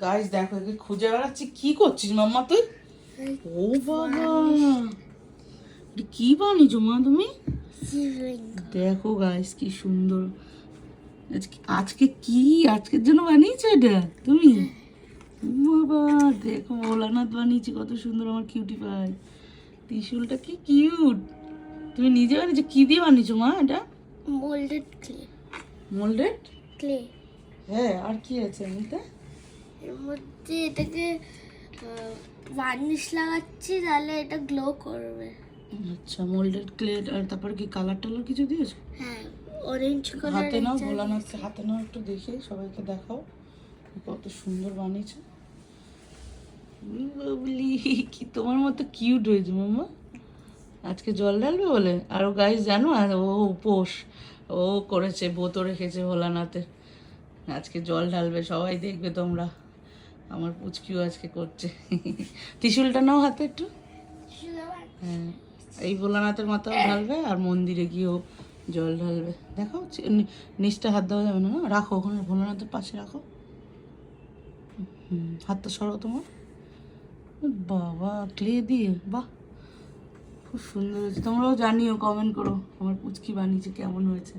Guys দেখো একে খুঁজে বেড়াচ্ছি। কি করছিস মাম্মা তুই? ও বাবা, এটা কি বানিয়েছো মা তুমি? দেখো গাইস কি সুন্দর। আজকে কি আজকের জন্য বানিয়েছো এটা তুমি? বাবা দেখো ভোলানাথ বানিয়েছি, কত সুন্দর আমার কিউটি পাই। ত্রিশূলটা কি কিউট। তুমি নিজে বানিয়েছো? কি দিয়ে বানিয়েছো মা এটা? Moulded clay. Moulded clay. হ্যাঁ, আর কি আছে এমনিতে? এর মধ্যে এটাকে ভার্নিশ লাগাচ্ছি, তাহলে এটা গ্লো করবে। আচ্ছা, মোল্ডেড ক্লে। আর তারপর কি কালার টালার কিছু দিয়েছো? হ্যাঁ, অরেঞ্জ কালার। হাতে নাও ভোলানাথকে, হাতে নাও একটু দেখে সবাইকে দেখাও কত সুন্দর বানিয়েছো। বাবলি, কি তোমার মতো কিউট হয়েছে মাম্মা। আজকে জল ঢালবে বলে। আর ও গাইস জানো, আর ও উপোস, ও করেছে ব্রত রেখেছে ভোলানাথের। আজকে জল ঢালবে, সবাই দেখবে তোমরা। আমার পুচকিও আজকে করছে। ত্রিশূলটা নাও হাতে একটু। হ্যাঁ, এই ভোলানাথের মাথাও ঢালবে আর মন্দিরে গিয়েও জল ঢালবে। দেখো নিচটা হাত দেওয়া যাবে না, না রাখো ওখানে ভোলানাথের পাশে রাখো। হাতটা সরাও তোমার। বাবা ক্লে দিয়ে, বাহ খুব সুন্দর হয়েছে। তোমরাও জানিও, কমেন্ট করো আমার পুচকি বানিয়েছে কেমন হয়েছে।